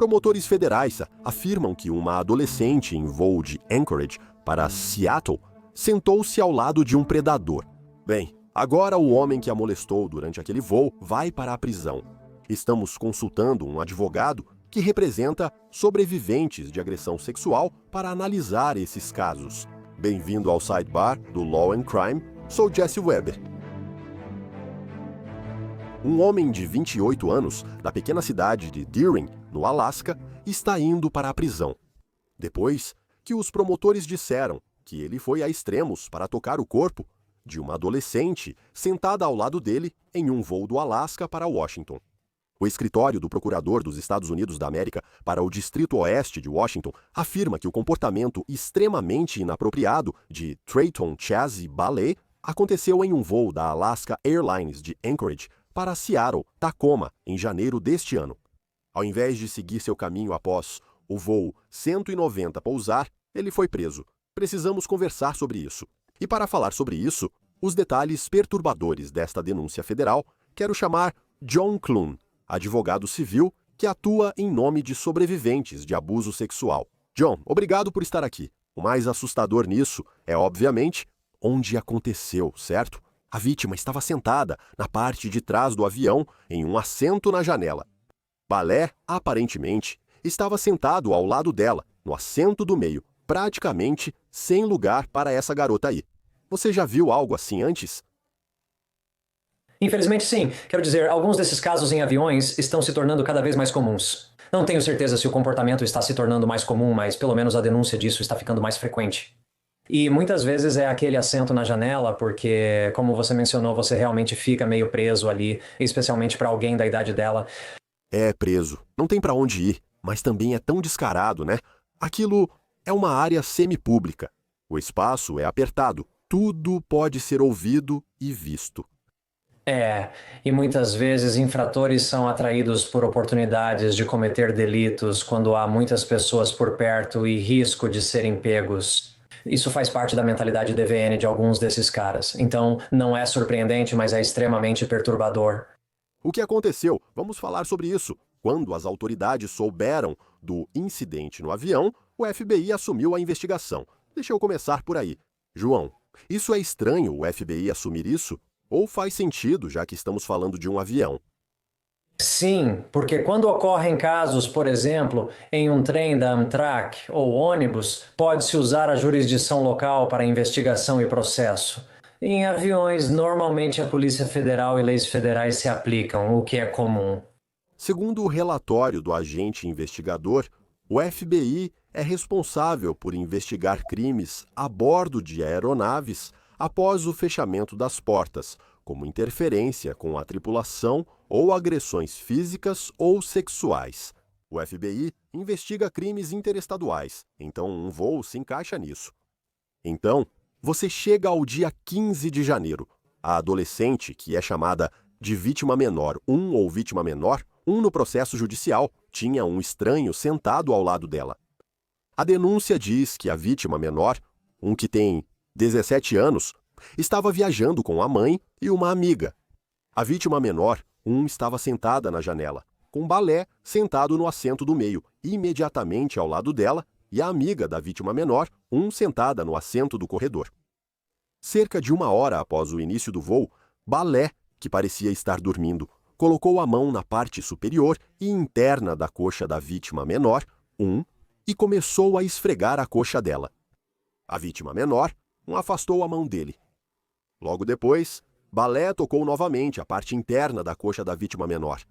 Promotores federais afirmam que uma adolescente em voo de Anchorage para Seattle sentou-se ao lado de um predador. Bem, agora o homem que a molestou durante aquele voo vai para a prisão. Estamos consultando um advogado que representa sobreviventes de agressão sexual para analisar esses casos. Bem-vindo ao Sidebar do Law and Crime, sou Jesse Weber. Um homem de 28 anos, da pequena cidade de Deering, no Alasca, está indo para a prisão. Depois que os promotores disseram que ele foi a extremos para tocar o corpo de uma adolescente sentada ao lado dele em um voo do Alasca para Washington. O escritório do Procurador dos Estados Unidos da América para o Distrito Oeste de Washington afirma que o comportamento extremamente inapropriado de Trayton Chazzy Ballet aconteceu em um voo da Alaska Airlines de Anchorage para Seattle, Tacoma, em janeiro deste ano. Ao invés de seguir seu caminho após o voo 190 pousar, ele foi preso. Precisamos conversar sobre isso. E para falar sobre isso, os detalhes perturbadores desta denúncia federal, quero chamar John Clune, advogado civil que atua em nome de sobreviventes de abuso sexual. John, obrigado por estar aqui. O mais assustador nisso é, obviamente, onde aconteceu, certo? A vítima estava sentada na parte de trás do avião, em um assento na janela. Ballet, aparentemente, estava sentado ao lado dela, no assento do meio, praticamente sem lugar para essa garota aí. Você já viu algo assim antes? Infelizmente, sim. Quero dizer, alguns desses casos em aviões estão se tornando cada vez mais comuns. Não tenho certeza se o comportamento está se tornando mais comum, mas pelo menos a denúncia disso está ficando mais frequente. E muitas vezes é aquele assento na janela, porque, como você mencionou, você realmente fica meio preso ali, especialmente para alguém da idade dela. É preso. Não tem para onde ir, mas também é tão descarado, né? Aquilo é uma área semipública. O espaço é apertado. Tudo pode ser ouvido e visto. E muitas vezes infratores são atraídos por oportunidades de cometer delitos quando há muitas pessoas por perto e risco de serem pegos. Isso faz parte da mentalidade DVN de alguns desses caras. Então, não é surpreendente, mas é extremamente perturbador. O que aconteceu? Vamos falar sobre isso. Quando as autoridades souberam do incidente no avião, o FBI assumiu a investigação. Deixa eu começar por aí. João, isso é estranho o FBI assumir isso? Ou faz sentido, já que estamos falando de um avião? Sim, porque quando ocorrem casos, por exemplo, em um trem da Amtrak ou ônibus, pode-se usar a jurisdição local para investigação e processo. Em aviões, normalmente a Polícia Federal e leis federais se aplicam, o que é comum. Segundo o relatório do agente investigador, o FBI é responsável por investigar crimes a bordo de aeronaves após o fechamento das portas, como interferência com a tripulação ou agressões físicas ou sexuais. O FBI investiga crimes interestaduais, então um voo se encaixa nisso. Então, você chega ao dia 15 de janeiro. A adolescente, que é chamada de vítima menor 1 ou vítima menor 1 no processo judicial, tinha um estranho sentado ao lado dela. A denúncia diz que a vítima menor, um que tem 17 anos, estava viajando com a mãe e uma amiga. A vítima menor, estava sentada na janela, com Balé sentado no assento do meio, imediatamente ao lado dela, e a amiga da vítima menor, sentada no assento do corredor. Cerca de 1 hora após o início do voo, Balé, que parecia estar dormindo, colocou a mão na parte superior e interna da coxa da vítima menor, e começou a esfregar a coxa dela. A vítima menor, afastou a mão dele. Logo depois, Balé tocou novamente a parte interna da coxa da vítima menor,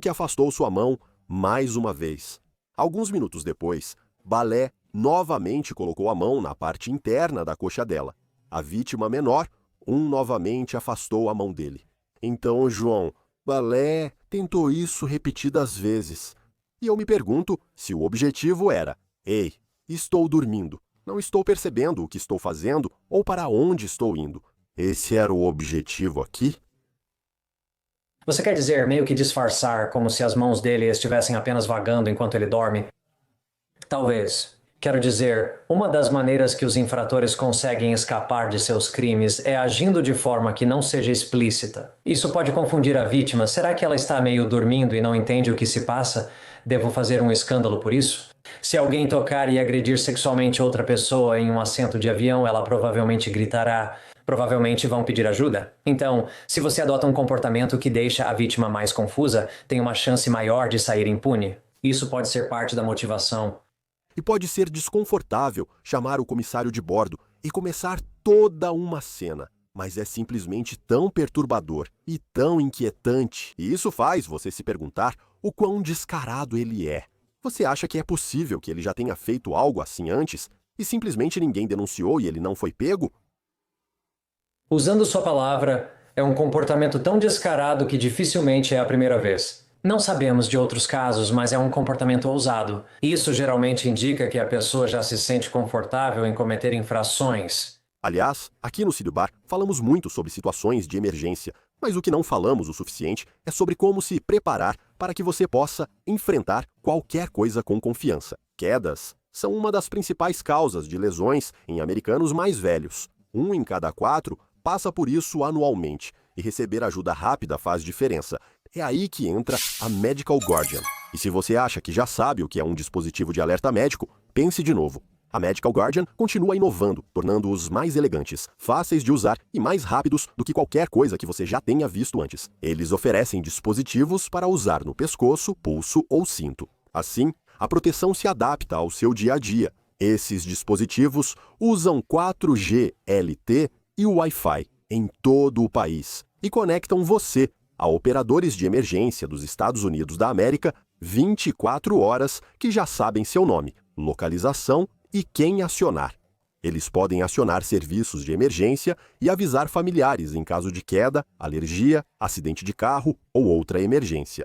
que afastou sua mão mais uma vez. Alguns minutos depois, Balé novamente colocou a mão na parte interna da coxa dela. A vítima menor, novamente afastou a mão dele. Então, João, Balé tentou isso repetidas vezes. E eu me pergunto se o objetivo era: ei, estou dormindo, não estou percebendo o que estou fazendo ou para onde estou indo. Esse era o objetivo aqui? Você quer dizer meio que disfarçar, como se as mãos dele estivessem apenas vagando enquanto ele dorme? Talvez. Quero dizer, uma das maneiras que os infratores conseguem escapar de seus crimes é agindo de forma que não seja explícita. Isso pode confundir a vítima. Será que ela está meio dormindo e não entende o que se passa? devo fazer um escândalo por isso? Se alguém tocar e agredir sexualmente outra pessoa em um assento de avião, ela provavelmente gritará. Provavelmente vão pedir ajuda. Então, se você adota um comportamento que deixa a vítima mais confusa, tem uma chance maior de sair impune. Isso pode ser parte da motivação. E pode ser desconfortável chamar o comissário de bordo e começar toda uma cena. Mas é simplesmente tão perturbador e tão inquietante. E isso faz você se perguntar o quão descarado ele é. Você acha que é possível que ele já tenha feito algo assim antes e simplesmente ninguém denunciou e ele não foi pego? Usando sua palavra, é um comportamento tão descarado que dificilmente é a primeira vez. Não sabemos de outros casos, mas é um comportamento ousado. Isso geralmente indica que a pessoa já se sente confortável em cometer infrações. Aliás, aqui no Círio Bar falamos muito sobre situações de emergência, mas o que não falamos o suficiente é sobre como se preparar para que você possa enfrentar qualquer coisa com confiança. Quedas são uma das principais causas de lesões em americanos mais velhos. 1 em cada 4 passa por isso anualmente, e receber ajuda rápida faz diferença. É aí que entra a Medical Guardian. E se você acha que já sabe o que é um dispositivo de alerta médico, pense de novo. A Medical Guardian continua inovando, tornando-os mais elegantes, fáceis de usar e mais rápidos do que qualquer coisa que você já tenha visto antes. Eles oferecem dispositivos para usar no pescoço, pulso ou cinto. Assim, a proteção se adapta ao seu dia a dia. Esses dispositivos usam 4G LTE e o Wi-Fi em todo o país e conectam você a operadores de emergência dos Estados Unidos da América 24 horas que já sabem seu nome, localização e quem acionar. Eles podem acionar serviços de emergência e avisar familiares em caso de queda, alergia, acidente de carro ou outra emergência.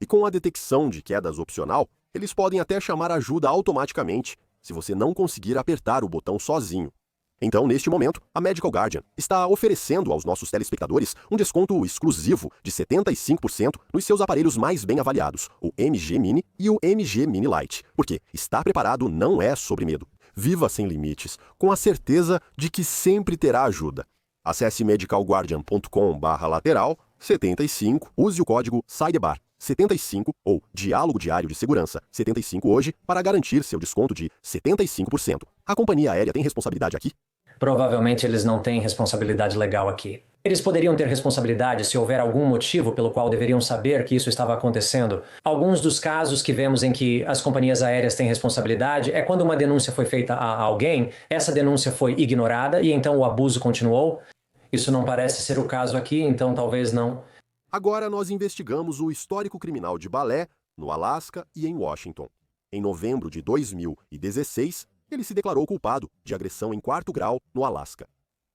E com a detecção de quedas opcional, eles podem até chamar ajuda automaticamente, se você não conseguir apertar o botão sozinho. Então, neste momento, a Medical Guardian está oferecendo aos nossos telespectadores um desconto exclusivo de 75% nos seus aparelhos mais bem avaliados, o MG Mini e o MG Mini Lite. Porque estar preparado não é sobre medo. Viva sem limites, com a certeza de que sempre terá ajuda. Acesse medicalguardian.com/lateral 75, use o código SIDEBAR 75 ou Diálogo Diário de Segurança 75 hoje para garantir seu desconto de 75%. A companhia aérea tem responsabilidade aqui? Provavelmente eles não têm responsabilidade legal aqui. Eles poderiam ter responsabilidade se houver algum motivo pelo qual deveriam saber que isso estava acontecendo. Alguns dos casos que vemos em que as companhias aéreas têm responsabilidade é quando uma denúncia foi feita a alguém, essa denúncia foi ignorada e então o abuso continuou. Isso não parece ser o caso aqui, então talvez não. Agora nós investigamos o histórico criminal de balé no Alasca e em Washington. Em novembro de 2016, ele se declarou culpado de agressão em 4º grau no Alasca.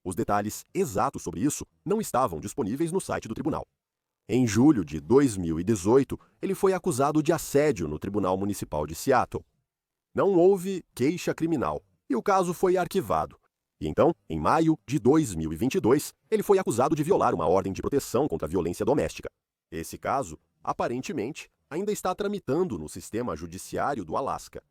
Os detalhes exatos sobre isso não estavam disponíveis no site do tribunal. Em julho de 2018, ele foi acusado de assédio no Tribunal Municipal de Seattle. Não houve queixa criminal e o caso foi arquivado. E então, em maio de 2022, ele foi acusado de violar uma ordem de proteção contra a violência doméstica. Esse caso, aparentemente, ainda está tramitando no sistema judiciário do Alasca.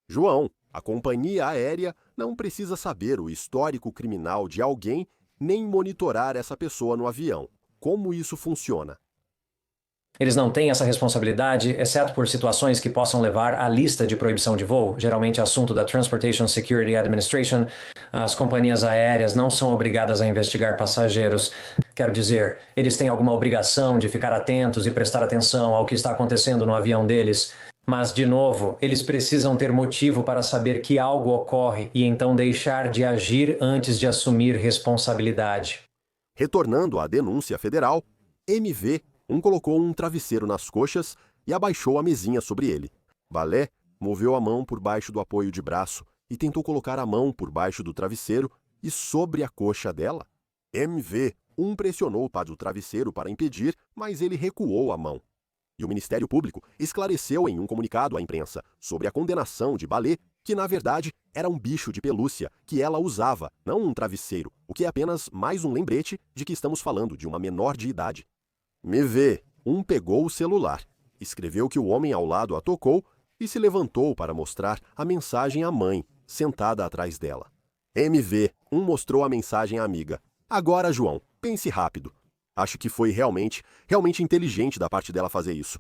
João, a companhia aérea não precisa saber o histórico criminal de alguém nem monitorar essa pessoa no avião. Como isso funciona? Eles não têm essa responsabilidade, exceto por situações que possam levar à lista de proibição de voo, geralmente assunto da Transportation Security Administration. As companhias aéreas não são obrigadas a investigar passageiros. Quero dizer, eles têm alguma obrigação de ficar atentos e prestar atenção ao que está acontecendo no avião deles. Mas, de novo, eles precisam ter motivo para saber que algo ocorre e então deixar de agir antes de assumir responsabilidade. Retornando à denúncia federal, MV colocou um travesseiro nas coxas e abaixou a mesinha sobre ele. Balé moveu a mão por baixo do apoio de braço e tentou colocar a mão por baixo do travesseiro e sobre a coxa dela. MV pressionou o pá do travesseiro para impedir, mas ele recuou a mão. E o Ministério Público esclareceu em um comunicado à imprensa sobre a condenação de Balé que, na verdade, era um bicho de pelúcia que ela usava, não um travesseiro, o que é apenas mais um lembrete de que estamos falando de uma menor de idade. MV pegou o celular, escreveu que o homem ao lado a tocou e se levantou para mostrar a mensagem à mãe, sentada atrás dela. MV mostrou a mensagem à amiga. Agora, João, pense rápido. Acho que foi realmente inteligente da parte dela fazer isso.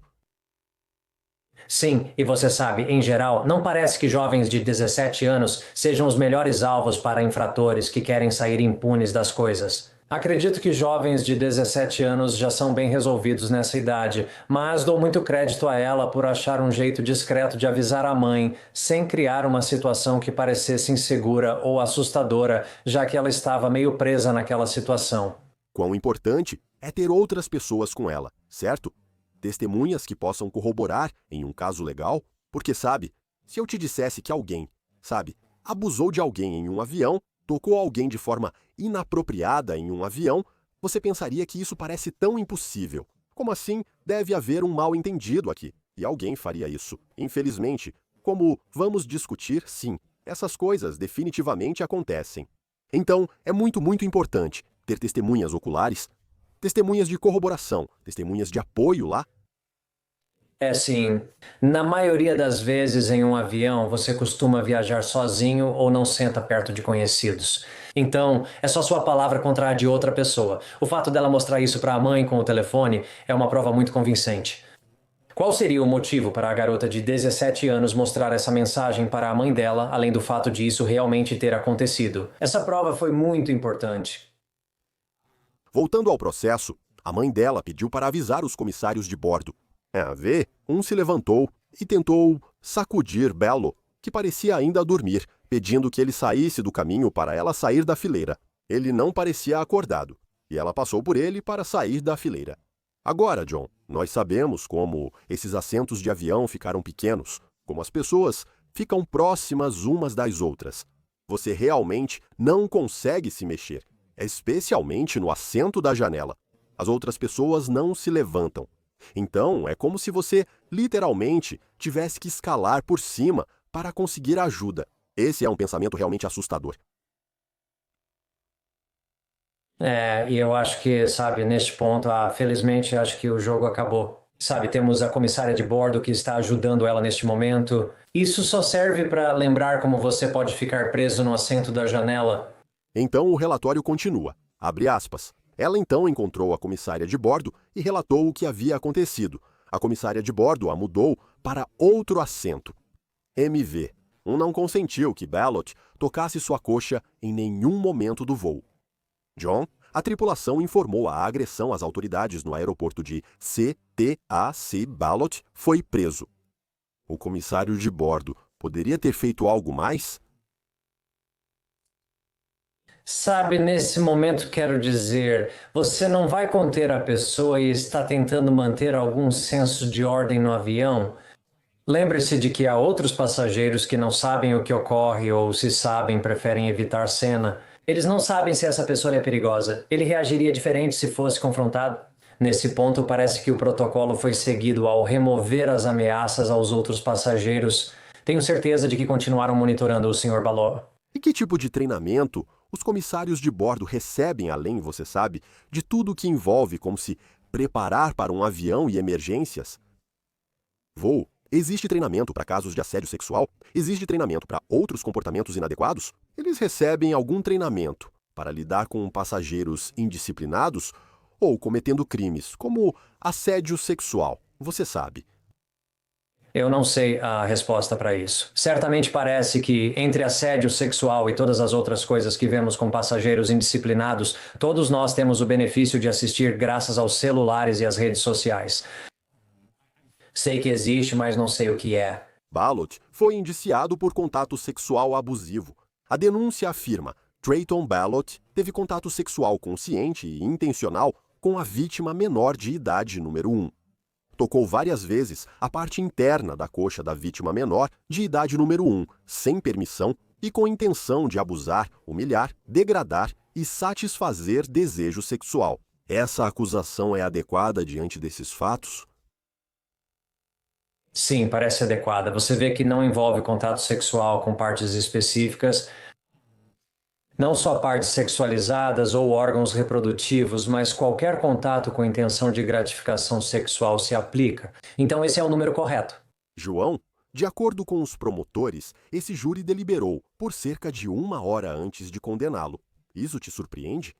Sim, e você sabe, em geral, não parece que jovens de 17 anos sejam os melhores alvos para infratores que querem sair impunes das coisas. Acredito que jovens de 17 anos já são bem resolvidos nessa idade, mas dou muito crédito a ela por achar um jeito discreto de avisar a mãe, sem criar uma situação que parecesse insegura ou assustadora, já que ela estava meio presa naquela situação. Quão importante é ter outras pessoas com ela, certo? Testemunhas que possam corroborar em um caso legal, porque sabe, se eu te dissesse que alguém, sabe, abusou de alguém em um avião, tocou alguém de forma inapropriada em um avião, você pensaria que isso parece tão impossível. Como assim deve haver um mal-entendido aqui? E alguém faria isso. Infelizmente, como vamos discutir, sim, essas coisas definitivamente acontecem. Então, é muito importante ter testemunhas oculares, testemunhas de corroboração, testemunhas de apoio lá. É sim, na maioria das vezes em um avião você costuma viajar sozinho ou não senta perto de conhecidos. Então, é só sua palavra contra a de outra pessoa. O fato dela mostrar isso para a mãe com o telefone é uma prova muito convincente. Qual seria o motivo para a garota de 17 anos mostrar essa mensagem para a mãe dela, além do fato de isso realmente ter acontecido? Essa prova foi muito importante. Voltando ao processo, a mãe dela pediu para avisar os comissários de bordo. Um se levantou e tentou sacudir Bello, que parecia ainda dormir, pedindo que ele saísse do caminho para ela sair da fileira. Ele não parecia acordado, e ela passou por ele para sair da fileira. Agora, John, nós sabemos como esses assentos de avião ficaram pequenos, como as pessoas ficam próximas umas das outras. Você realmente não consegue se mexer, especialmente no assento da janela. As outras pessoas não se levantam. Então, é como se você, literalmente, tivesse que escalar por cima para conseguir ajuda. Esse é um pensamento realmente assustador. E eu acho que, sabe, neste ponto, felizmente, acho que o jogo acabou. Sabe, temos a comissária de bordo que está ajudando ela neste momento. Isso só serve para lembrar como você pode ficar preso no assento da janela. Então, o relatório continua. Abre aspas. Ela então encontrou a comissária de bordo e relatou o que havia acontecido. A comissária de bordo a mudou para outro assento. MV. Não consentiu que Ballot tocasse sua coxa em nenhum momento do voo. John, a tripulação informou a agressão às autoridades no aeroporto de CTAC. Ballot foi preso. O comissário de bordo poderia ter feito algo mais? Sabe, nesse momento quero dizer, você não vai conter a pessoa e está tentando manter algum senso de ordem no avião? Lembre-se de que há outros passageiros que não sabem o que ocorre ou, se sabem, preferem evitar cena. Eles não sabem se essa pessoa é perigosa. Ele reagiria diferente se fosse confrontado. Nesse ponto, parece que o protocolo foi seguido ao remover as ameaças aos outros passageiros. Tenho certeza de que continuaram monitorando o Sr. Balot. E que tipo de treinamento os comissários de bordo recebem, além, você sabe, de tudo o que envolve como se preparar para um avião e emergências? Voo. Existe treinamento para casos de assédio sexual? Existe treinamento para outros comportamentos inadequados? Eles recebem algum treinamento para lidar com passageiros indisciplinados ou cometendo crimes, como assédio sexual? Você sabe. Eu não sei a resposta para isso. Certamente parece que, entre assédio sexual e todas as outras coisas que vemos com passageiros indisciplinados, todos nós temos o benefício de assistir graças aos celulares e às redes sociais. Sei que existe, mas não sei o que é. Ballot foi indiciado por contato sexual abusivo. A denúncia afirma: Trayton Ballot teve contato sexual consciente e intencional com a vítima menor de idade número 1. Tocou várias vezes a parte interna da coxa da vítima menor de idade número 1, sem permissão e com intenção de abusar, humilhar, degradar e satisfazer desejo sexual. Essa acusação é adequada diante desses fatos? Sim, parece adequada. Você vê que não envolve contato sexual com partes específicas, não só partes sexualizadas ou órgãos reprodutivos, mas qualquer contato com intenção de gratificação sexual se aplica. Então esse é o número correto. João, de acordo com os promotores, esse júri deliberou por cerca de 1 hora antes de condená-lo. Isso te surpreende?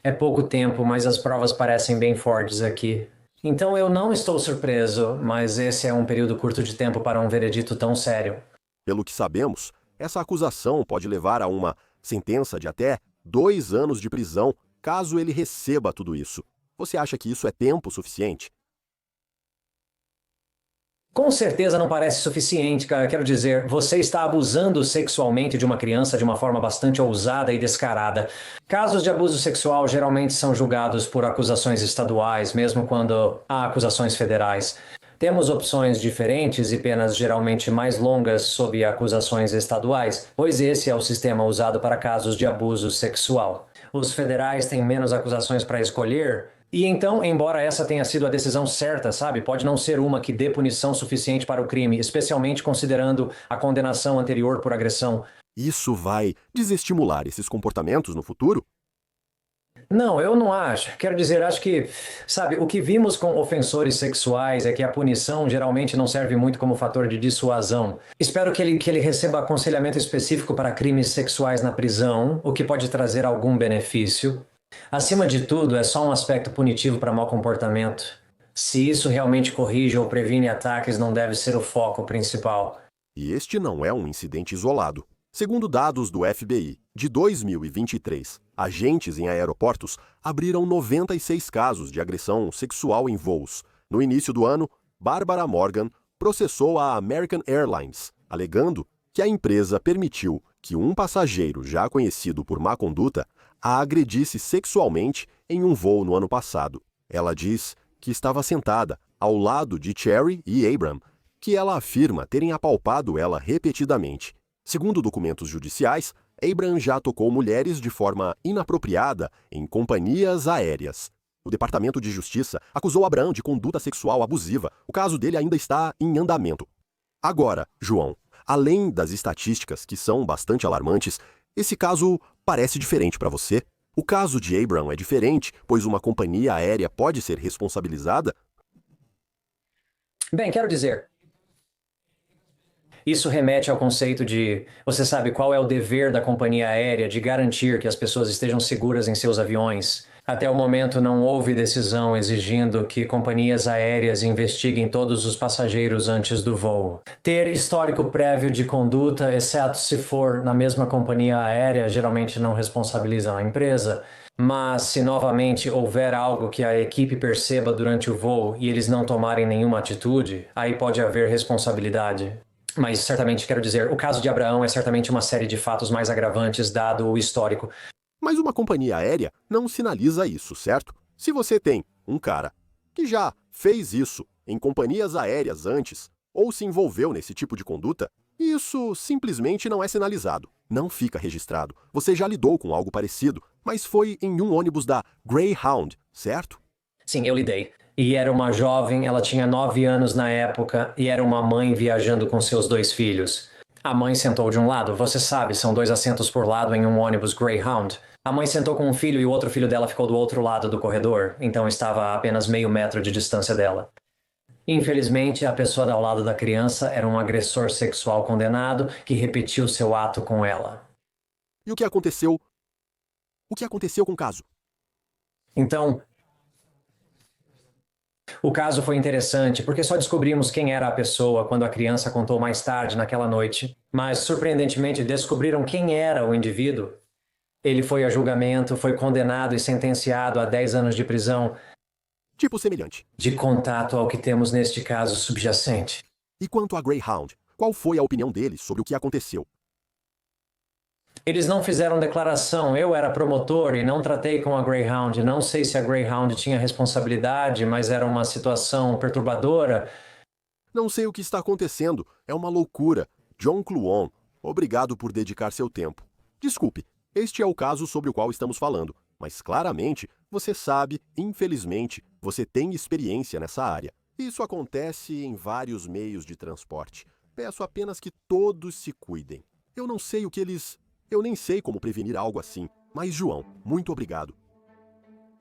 É pouco tempo, mas as provas parecem bem fortes aqui. Então eu não estou surpreso, mas esse é um período curto de tempo para um veredito tão sério. Pelo que sabemos, essa acusação pode levar a uma sentença de até 2 anos de prisão caso ele receba tudo isso. Você acha que isso é tempo suficiente? Com certeza não parece suficiente, cara. Quero dizer, você está abusando sexualmente de uma criança de uma forma bastante ousada e descarada. Casos de abuso sexual geralmente são julgados por acusações estaduais, mesmo quando há acusações federais. Temos opções diferentes e penas geralmente mais longas sob acusações estaduais, pois esse é o sistema usado para casos de abuso sexual. Os federais têm menos acusações para escolher. E então, embora essa tenha sido a decisão certa, sabe, pode não ser uma que dê punição suficiente para o crime, especialmente considerando a condenação anterior por agressão. Isso vai desestimular esses comportamentos no futuro? Não, eu não acho. Quero dizer, acho que, sabe, o que vimos com ofensores sexuais é que a punição geralmente não serve muito como fator de dissuasão. Espero que ele receba aconselhamento específico para crimes sexuais na prisão, o que pode trazer algum benefício. Acima de tudo, é só um aspecto punitivo para mau comportamento. Se isso realmente corrige ou previne ataques, não deve ser o foco principal. E este não é um incidente isolado. Segundo dados do FBI, de 2023, agentes em aeroportos abriram 96 casos de agressão sexual em voos. No início do ano, Barbara Morgan processou a American Airlines, alegando que a empresa permitiu que um passageiro já conhecido por má conduta a agredisse sexualmente em um voo no ano passado. Ela diz que estava sentada ao lado de Cherry e Abram, que ela afirma terem apalpado ela repetidamente. Segundo documentos judiciais, Abram já tocou mulheres de forma inapropriada em companhias aéreas. O Departamento de Justiça acusou Abraham de conduta sexual abusiva. O caso dele ainda está em andamento. Agora, João, além das estatísticas que são bastante alarmantes, esse caso parece diferente para você? O caso de Abram é diferente, pois uma companhia aérea pode ser responsabilizada? Bem, quero dizer, isso remete ao conceito de, você sabe qual é o dever da companhia aérea de garantir que as pessoas estejam seguras em seus aviões. Até o momento não houve decisão exigindo que companhias aéreas investiguem todos os passageiros antes do voo. Ter histórico prévio de conduta, exceto se for na mesma companhia aérea, geralmente não responsabiliza a empresa. Mas se novamente houver algo que a equipe perceba durante o voo e eles não tomarem nenhuma atitude, aí pode haver responsabilidade. Mas certamente quero dizer, o caso de Abraão é certamente uma série de fatos mais agravantes dado o histórico. Mas uma companhia aérea não sinaliza isso, certo? Se você tem um cara que já fez isso em companhias aéreas antes ou se envolveu nesse tipo de conduta, isso simplesmente não é sinalizado, não fica registrado. Você já lidou com algo parecido, mas foi em um ônibus da Greyhound, certo? Sim, eu lidei. E era uma jovem, ela tinha 9 anos na época e era uma mãe viajando com seus 2 filhos. A mãe sentou de um lado, você sabe, são 2 assentos por lado em um ônibus Greyhound. A mãe sentou com um filho e o outro filho dela ficou do outro lado do corredor, então estava a apenas meio metro de distância dela. Infelizmente, a pessoa ao lado da criança era um agressor sexual condenado que repetiu seu ato com ela. E o que aconteceu? O que aconteceu com o caso? Então, o caso foi interessante porque só descobrimos quem era a pessoa quando a criança contou mais tarde naquela noite. Mas, surpreendentemente, descobriram quem era o indivíduo. Ele foi a julgamento, foi condenado e sentenciado a 10 anos de prisão. Tipo semelhante. De contato ao que temos neste caso subjacente. E quanto a Greyhound, qual foi a opinião deles sobre o que aconteceu? Eles não fizeram declaração. Eu era promotor e não tratei com a Greyhound. Não sei se a Greyhound tinha responsabilidade, mas era uma situação perturbadora. Não sei o que está acontecendo. É uma loucura. John Cluon, obrigado por dedicar seu tempo. Desculpe, este é o caso sobre o qual estamos falando, mas claramente você sabe, infelizmente, você tem experiência nessa área. Isso acontece em vários meios de transporte. Peço apenas que todos se cuidem. Eu não sei o que eles... Eu nem sei como prevenir algo assim. Mas, João, muito obrigado.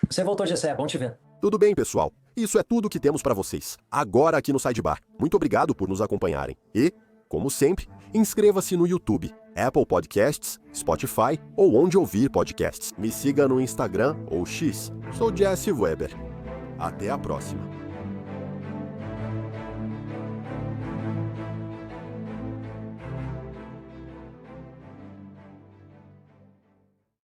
Você voltou, Gessé. Bom te ver. Tudo bem, pessoal. Isso é tudo que temos para vocês. Agora aqui no Sidebar. Muito obrigado por nos acompanharem. E, como sempre, inscreva-se no YouTube, Apple Podcasts, Spotify ou onde ouvir podcasts. Me siga no Instagram ou X. Sou Jesse Weber. Até a próxima.